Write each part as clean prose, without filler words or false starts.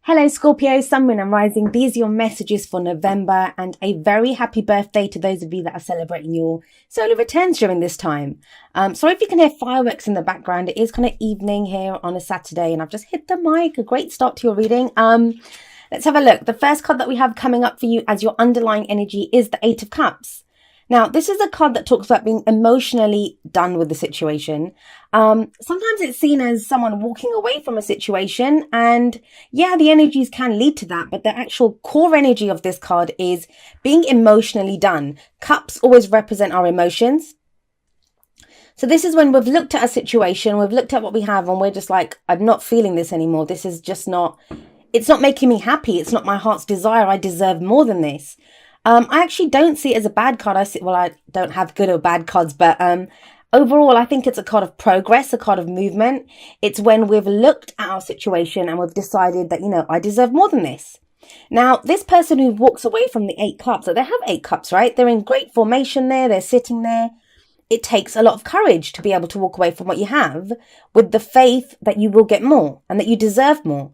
Hello Scorpio, Sun, Moon and Rising. These are your messages for November, and a very happy birthday to those of you that are celebrating your solar returns during this time. Sorry if you can hear fireworks in the background. It is kind of evening here on a Saturday and I've just hit the mic. A great start to your reading. Let's have a look. The first card that we have coming up for you as your underlying energy is the Eight of Cups. Now, this is a card that talks about being emotionally done with the situation. Sometimes it's seen as someone walking away from a situation, and yeah, the energies can lead to that, but the actual core energy of this card is being emotionally done. Cups always represent our emotions. So this is when we've looked at a situation, we've looked at what we have, and we're just like, I'm not feeling this anymore. This is just not, it's not making me happy. It's not my heart's desire. I deserve more than this. I actually don't see it as a bad card. I don't have good or bad cards, but overall, I think it's a card of progress, a card of movement. It's when we've looked at our situation and we've decided that, I deserve more than this. Now, this person who walks away from the Eight Cups, so they have Eight Cups, right? They're in great formation there. They're sitting there. It takes a lot of courage to be able to walk away from what you have with the faith that you will get more and that you deserve more.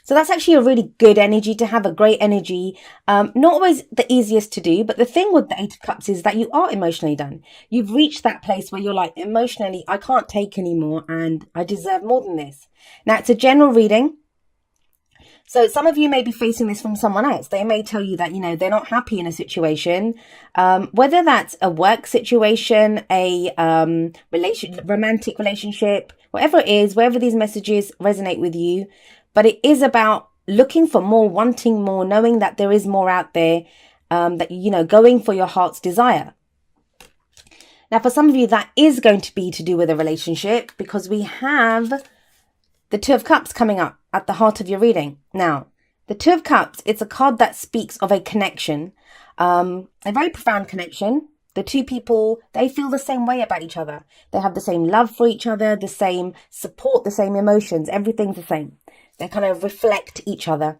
So that's actually a really good energy to have, a great energy. Not always the easiest to do, but the thing with the Eight of Cups is that you are emotionally done. You've reached that place where you're like, emotionally, I can't take anymore and I deserve more than this. Now, it's a general reading. So some of you may be facing this from someone else. They may tell you that, they're not happy in a situation, whether that's a work situation, a romantic relationship, whatever it is, wherever these messages resonate with you. But it is about looking for more, wanting more, knowing that there is more out there, that, going for your heart's desire. Now, for some of you, that is going to be to do with a relationship, because we have the Two of Cups coming up at the heart of your reading. Now, the Two of Cups, it's a card that speaks of a connection, a very profound connection. The two people, they feel the same way about each other. They have the same love for each other, the same support, the same emotions. Everything's the same. They kind of reflect each other.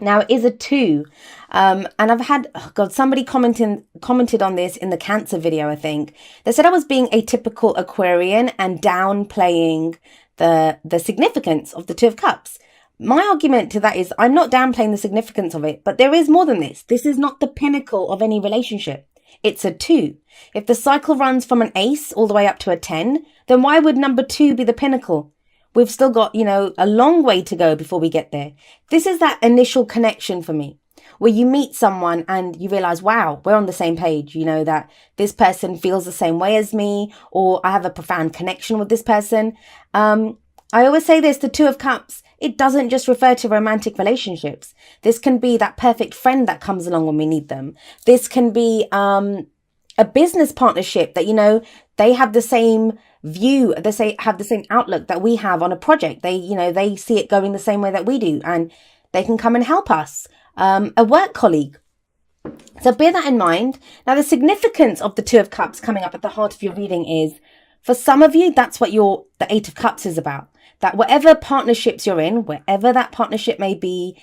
Now, it is a two. And I've had, somebody commented on this in the Cancer video, I think. They said I was being a typical Aquarian and downplaying the significance of the Two of Cups. My argument to that is I'm not downplaying the significance of it, but there is more than this. This is not the pinnacle of any relationship. It's a two. If the cycle runs from an ace all the way up to a 10, then why would number two be the pinnacle? We've still got, a long way to go before we get there. This is that initial connection for me, where you meet someone and you realize, wow, we're on the same page. That this person feels the same way as me, or I have a profound connection with this person. I always say this, the Two of Cups, it doesn't just refer to romantic relationships. This can be that perfect friend that comes along when we need them. This can be a business partnership that, they have the same view, have the same outlook that we have on a project. They see it going the same way that we do, and they can come and help us. A work colleague. So bear that in mind. Now, the significance of the Two of Cups coming up at the heart of your reading is, for some of you, that's what the Eight of Cups is about. That whatever partnerships you're in, wherever that partnership may be,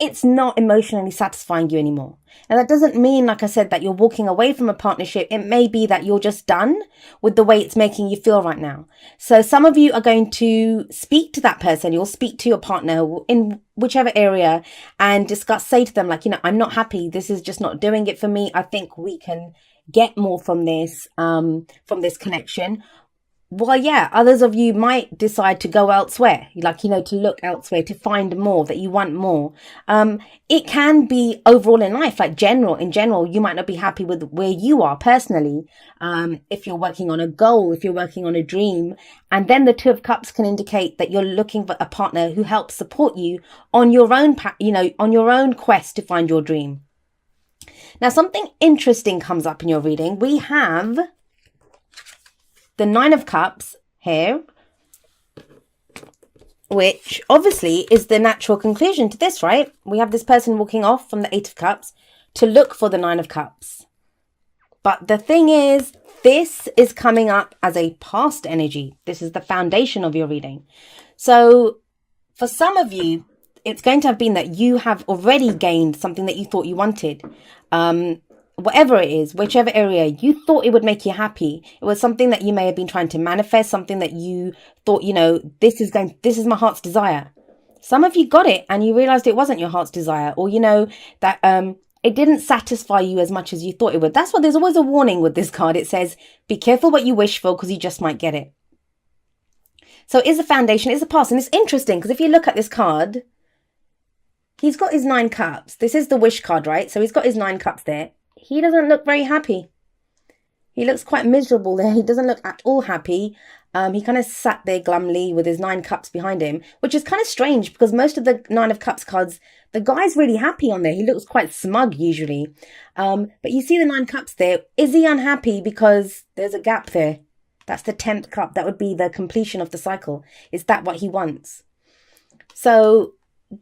it's not emotionally satisfying you anymore. Now, that doesn't mean, like I said, that you're walking away from a partnership. It may be that you're just done with the way it's making you feel right now. So some of you are going to speak to that person. You'll speak to your partner in whichever area and say to them, like, I'm not happy. This is just not doing it for me. I think we can get more from this connection. Well, yeah, others of you might decide to go elsewhere, to look elsewhere, to find more, that you want more. It can be overall in life, in general, you might not be happy with where you are personally. If you're working on a goal, if you're working on a dream, and then the Two of Cups can indicate that you're looking for a partner who helps support you on your own, on your own quest to find your dream. Now, something interesting comes up in your reading. We have the Nine of Cups here, which obviously is the natural conclusion to this, right? We have this person walking off from the Eight of Cups to look for the Nine of Cups. But the thing is, this is coming up as a past energy. This is the foundation of your reading. So for some of you, it's going to have been that you have already gained something that you thought you wanted. Whatever it is, whichever area you thought it would make you happy, it was something that you may have been trying to manifest, something that you thought, this is my heart's desire. Some of you got it and you realized it wasn't your heart's desire, or that it didn't satisfy you as much as you thought it would. That's what there's always a warning with this card. It says, be careful what you wish for because you just might get it. So it is a foundation, it's a pass. And it's interesting because if you look at this card, he's got his 9 cups. This is the wish card, right? So he's got his 9 cups there. He doesn't look very happy. He looks quite miserable there. He doesn't look at all happy. He kind of sat there glumly with his 9 cups behind him, which is kind of strange because most of the 9 of cups cards, the guy's really happy on there. He looks quite smug usually. But you see the 9 cups there. Is he unhappy because there's a gap there? That's the 10th cup. That would be the completion of the cycle. Is that what he wants? So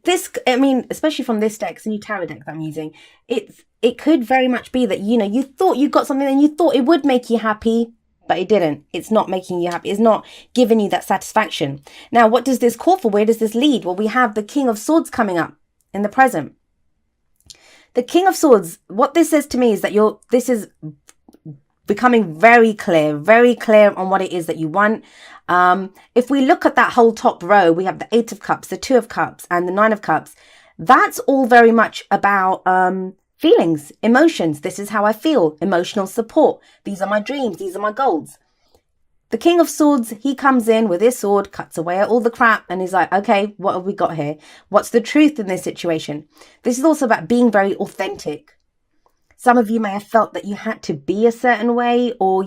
this, I mean, especially from this deck, it's a new tarot deck that I'm using. It could very much be that, you thought you got something and you thought it would make you happy, but it didn't. It's not making you happy. It's not giving you that satisfaction. Now, what does this call for? Where does this lead? Well, we have the King of Swords coming up in the present. The King of Swords, what this says to me is that this is becoming very clear on what it is that you want. If we look at that whole top row, we have the 8 of Cups, the 2 of Cups, and the 9 of Cups. That's all very much about feelings, emotions. This is how I feel, emotional support. These are my dreams. These are my goals. The King of Swords, he comes in with his sword, cuts away at all the crap, and he's like, okay, what have we got here? What's the truth in this situation? This is also about being very authentic. Some of you may have felt that you had to be a certain way, or,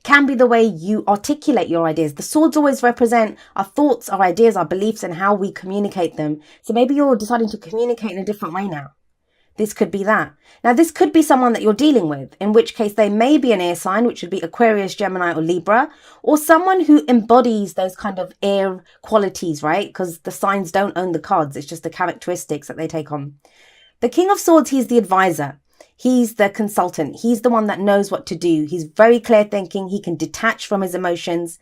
can be the way you articulate your ideas. The swords always represent our thoughts, our ideas, our beliefs, and how we communicate them. So maybe you're deciding to communicate in a different way now. This could be that. Now, this could be someone that you're dealing with, in which case they may be an air sign, which would be Aquarius, Gemini, or Libra, or someone who embodies those kind of air qualities, right? Because the signs don't own the cards. It's just the characteristics that they take on. The King of Swords, he's the advisor. He's the consultant. He's the one that knows what to do. He's very clear thinking. He can detach from his emotions,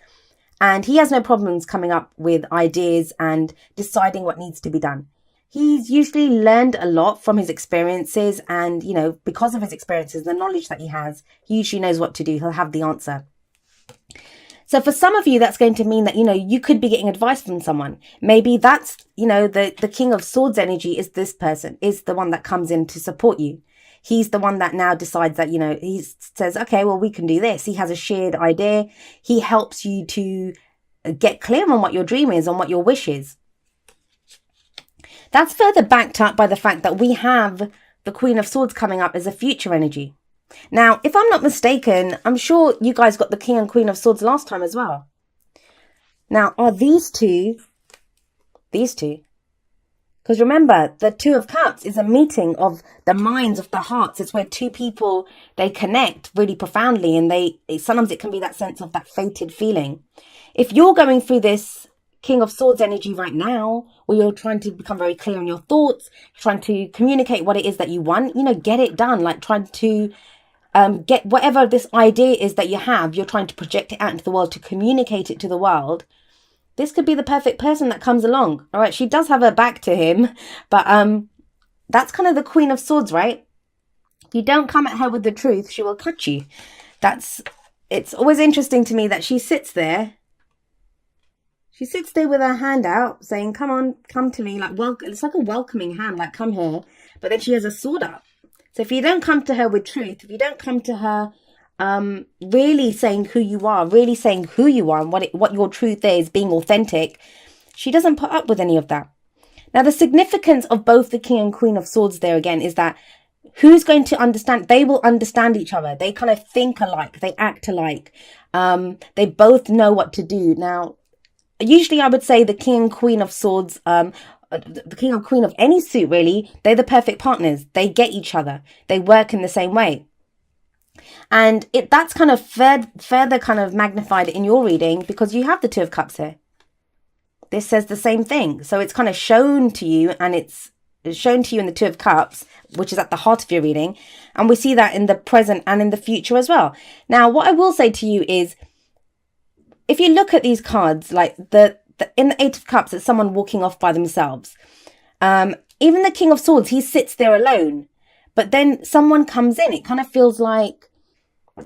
and he has no problems coming up with ideas and deciding what needs to be done. He's usually learned a lot from his experiences, and, because of his experiences, the knowledge that he has, he usually knows what to do. He'll have the answer. So for some of you, that's going to mean that, you could be getting advice from someone. Maybe that's, the King of Swords energy is this person, is the one that comes in to support you. He's the one that now decides that, he says, okay, well, we can do this. He has a shared idea. He helps you to get clear on what your dream is, on what your wish is. That's further backed up by the fact that we have the Queen of Swords coming up as a future energy. Now, if I'm not mistaken, I'm sure you guys got the King and Queen of Swords last time as well. Now, are these two? Because remember, the 2 of Cups is a meeting of the minds, of the hearts. It's where two people, they connect really profoundly, and sometimes it can be that sense of that fated feeling. If you're going through this King of Swords energy right now, where you're trying to become very clear on your thoughts, trying to communicate what it is that you want, get it done, like trying to get whatever this idea is that you have, you're trying to project it out into the world, to communicate it to the world. This could be the perfect person that comes along. All right, she does have her back to him, but that's kind of the Queen of Swords, right? If you don't come at her with the truth, she will cut you. It's always interesting to me that she sits there. She sits there with her hand out, saying, come on, come to me. Like, it's like a welcoming hand, like, come here. But then she has a sword up. So if you don't come to her with truth, if you don't come to her really saying who you are, and what your truth is, being authentic, she doesn't put up with any of that. Now, the significance of both the King and Queen of Swords there again is that who's going to understand? They will understand each other. They kind of think alike. They act alike. They both know what to do. Now, usually I would say the King and Queen of Swords, the King and Queen of any suit, really, they're the perfect partners. They get each other. They work in the same way. And that's kind of further kind of magnified in your reading because you have the 2 of Cups here. This says the same thing. So it's kind of shown to you, and it's shown to you in the 2 of Cups, which is at the heart of your reading. And we see that in the present and in the future as well. Now, what I will say to you is, if you look at these cards, like in the 8 of Cups, it's someone walking off by themselves. Even the King of Swords, he sits there alone. But then someone comes in. It kind of feels like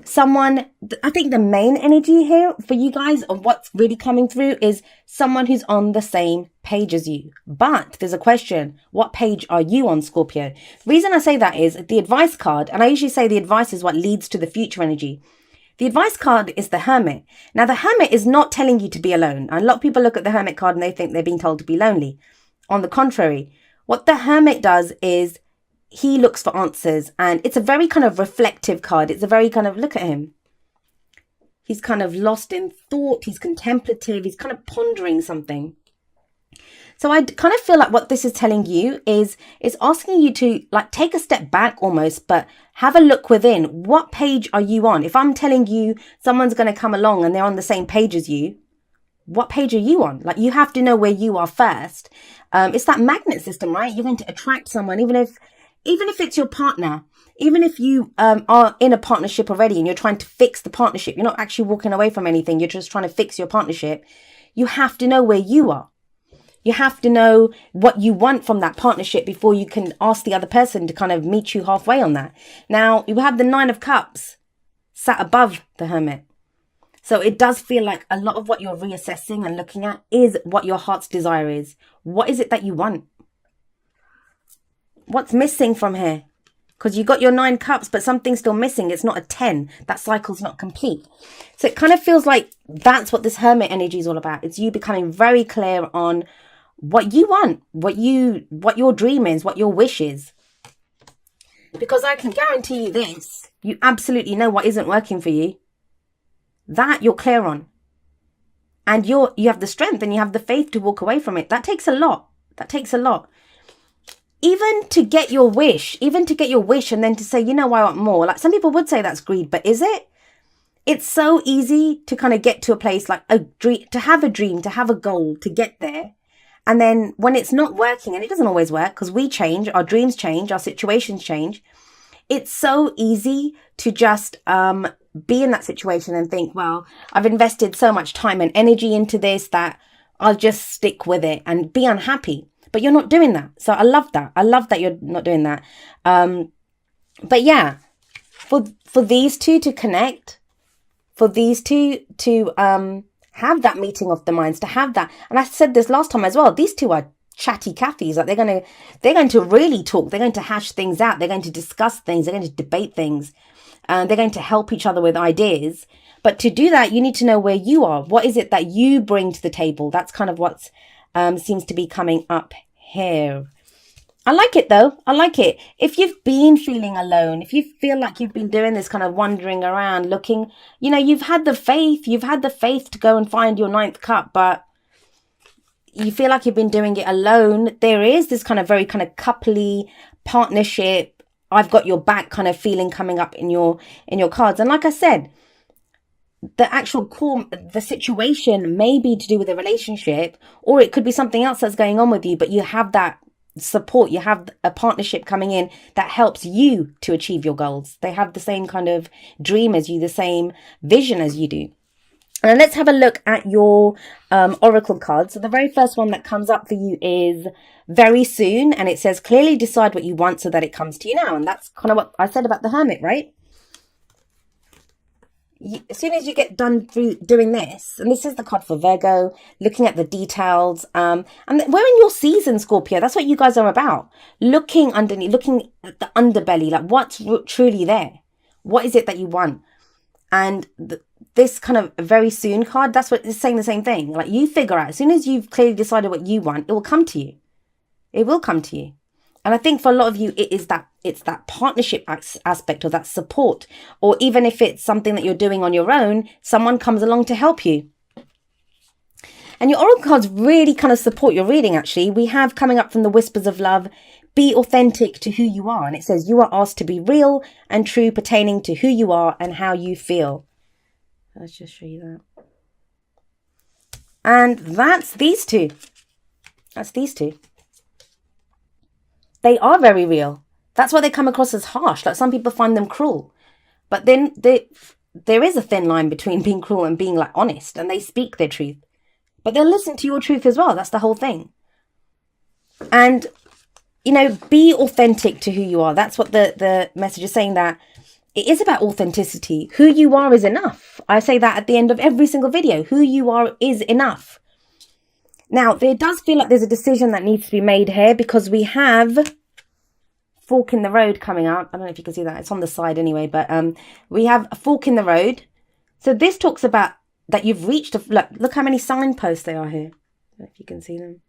Someone, I think the main energy here for you guys of what's really coming through is someone who's on the same page as you. But there's a question, what page are you on, Scorpio? The reason I say that is the advice card, and I usually say the advice is what leads to the future energy. The advice card is the Hermit. Now, the Hermit is not telling you to be alone. A lot of people look at the Hermit card and they think they're being told to be lonely. On the contrary, what the Hermit does is he looks for answers, and it's a very kind of reflective card. It's a very kind of, look at him. He's kind of lost in thought. He's contemplative. He's kind of pondering something. So I kind of feel like what this is telling you is it's asking you to like take a step back almost, but have a look within. What page are you on? If I'm telling you someone's going to come along and they're on the same page as you, what page are you on? Like, you have to know where you are first. It's that magnet system, right? You're going to attract someone, even if it's your partner, even if you are in a partnership already and you're trying to fix the partnership, you're not actually walking away from anything. You're just trying to fix your partnership. You have to know where you are. You have to know what you want from that partnership before you can ask the other person to kind of meet you halfway on that. Now, you have the Nine of Cups sat above the Hermit. So it does feel like a lot of what you're reassessing and looking at is what your heart's desire is. What is it that you want? What's missing from here? Because you got your 9 cups, but something's still missing. It's not a 10. That cycle's not complete. So it kind of feels like that's what this Hermit energy is all about. It's you becoming very clear on what you want, what your dream is, what your wish is. Because I can guarantee you this, you absolutely know what isn't working for you. That you're clear on. And you have the strength and you have the faith to walk away from it. That takes a lot. That takes a lot. Even to get your wish and then to say, you know, I want more. Like, some people would say that's greed, but is it? It's so easy to kind of get to a place like a dream, to have a goal, to get there. And then when it's not working, and it doesn't always work because we change, our dreams change, our situations change. It's so easy to just be in that situation and think, well, I've invested so much time and energy into this that I'll just stick with it and be unhappy. But you're not doing that. So I love that. I love that you're not doing that. But yeah, for these two to connect, for these two to have that meeting of the minds, to have that. And I said this last time as well. These two are chatty Cathys. Like, they're going to really talk. They're going to hash things out. They're going to discuss things. They're going to debate things. They're going to help each other with ideas. But to do that, you need to know where you are. What is it that you bring to the table? That's kind of what's seems to be coming up here. I like it though. I like it. If you've been feeling alone, if you feel like you've been doing this kind of wandering around looking, you know, you've had the faith to go and find your 9th cup, but you feel like you've been doing it alone. There is this kind of very kind of coupley partnership, I've got your back kind of feeling coming up in your cards. And like I said, the actual core, the situation may be to do with a relationship, or it could be something else that's going on with you, but you have that support, you have a partnership coming in that helps you to achieve your goals. They have the same kind of dream as you, the same vision as you do. And let's have a look at your oracle cards. So the very first one that comes up for you is very soon, and it says clearly decide what you want so that it comes to you now. And that's kind of what I said about the Hermit, right? As soon as you get done through doing this, and this is the card for Virgo, looking at the details, and we're in your season, Scorpio. That's what you guys are about. Looking underneath, looking at the underbelly, like what's truly there. What is it that you want? And this kind of very soon card, that's what it's saying, the same thing. Like, you figure out, as soon as you've clearly decided what you want, it will come to you. It will come to you. And I think for a lot of you, it's that partnership aspect, or that support, or even if it's something that you're doing on your own, someone comes along to help you. And your oracle cards really kind of support your reading, actually. We have coming up from the Whispers of Love, be authentic to who you are. And it says you are asked to be real and true pertaining to who you are and how you feel. Let's just show you that. And that's these two. That's these two. They are very real. That's why they come across as harsh. Like, some people find them cruel. But then there is a thin line between being cruel and being like honest. And they speak their truth. But they'll listen to your truth as well. That's the whole thing. And, you know, be authentic to who you are. That's what the message is saying, that it is about authenticity. Who you are is enough. I say that at the end of every single video. Who you are is enough. Now, there does feel like there's a decision that needs to be made here because we have fork in the road coming up. I don't know if you can see that. It's on the side anyway, but we have a fork in the road. So this talks about that you've reached look how many signposts there are here. I don't know if you can see them.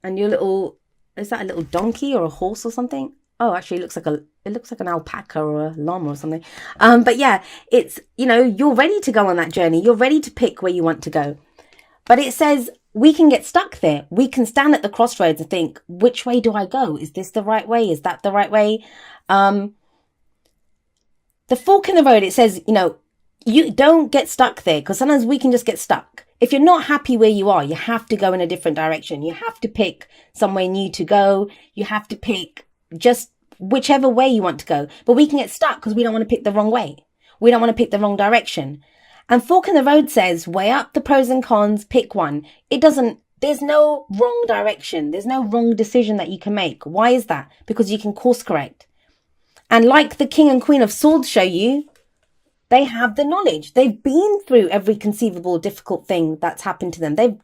And your little, is that a little donkey or a horse or something? Oh, actually, it looks like an alpaca or a llama or something. But yeah, it's, you're ready to go on that journey. You're ready to pick where you want to go. But it says we can get stuck there. We can stand at the crossroads and think, which way do I go? Is this the right way? Is that the right way? The fork in the road, it says, you don't get stuck there, because sometimes we can just get stuck. If you're not happy where you are, you have to go in a different direction. You have to pick somewhere new to go. You have to pick just whichever way you want to go. But we can get stuck because we don't want to pick the wrong way. We don't want to pick the wrong direction. And fork in the road says, weigh up the pros and cons, pick one. There's no wrong direction. There's no wrong decision that you can make. Why is that? Because you can course correct. And like the King and Queen of Swords show you, they have the knowledge. They've been through every conceivable difficult thing that's happened to them. They've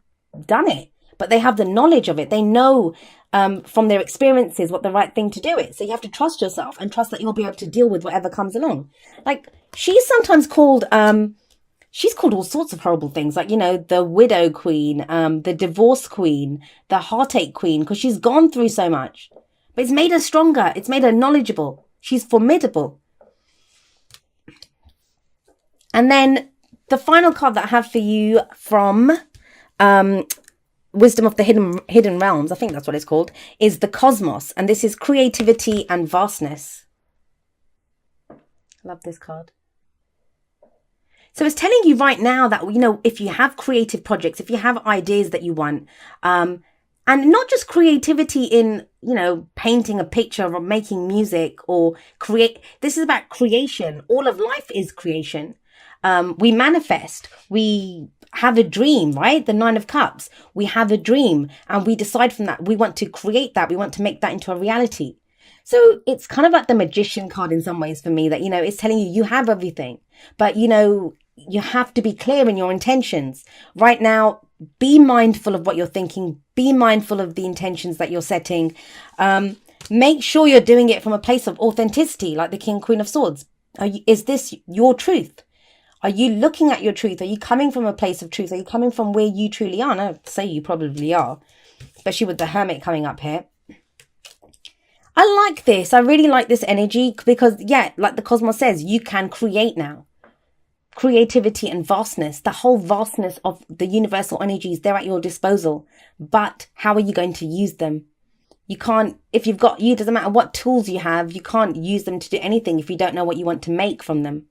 done it, but they have the knowledge of it. They know from their experiences what the right thing to do is. So you have to trust yourself and trust that you'll be able to deal with whatever comes along. Like she's sometimes called... she's called all sorts of horrible things, like, the widow queen, the divorce queen, the heartache queen, because she's gone through so much. But it's made her stronger. It's made her knowledgeable. She's formidable. And then the final card that I have for you from Wisdom of the Hidden Realms, I think that's what it's called, is the Cosmos. And this is creativity and vastness. Love this card. So it's telling you right now that, if you have creative projects, if you have ideas that you want, and not just creativity in, painting a picture or making music or this is about creation. All of life is creation. We manifest, we have a dream, right? The 9 of Cups, we have a dream and we decide from that, we want to create that. We want to make that into a reality. So it's kind of like the Magician card in some ways for me that, it's telling you have everything, but, you have to be clear in your intentions right now. Be mindful of what you're thinking. Be mindful of the intentions that you're setting. Make sure you're doing it from a place of authenticity, like the King and Queen of Swords. Is this your truth? Are you looking at your truth? Are you coming from a place of truth? Are you coming from where you truly are? And I'd say you probably are, especially with the Hermit coming up here. I like this. I really like this energy because, yeah, like the Cosmos says, you can create now. Creativity and vastness, the whole vastness of the universal energies, they're at your disposal. But how are you going to use them? You can't, doesn't matter what tools you have, you can't use them to do anything if you don't know what you want to make from them.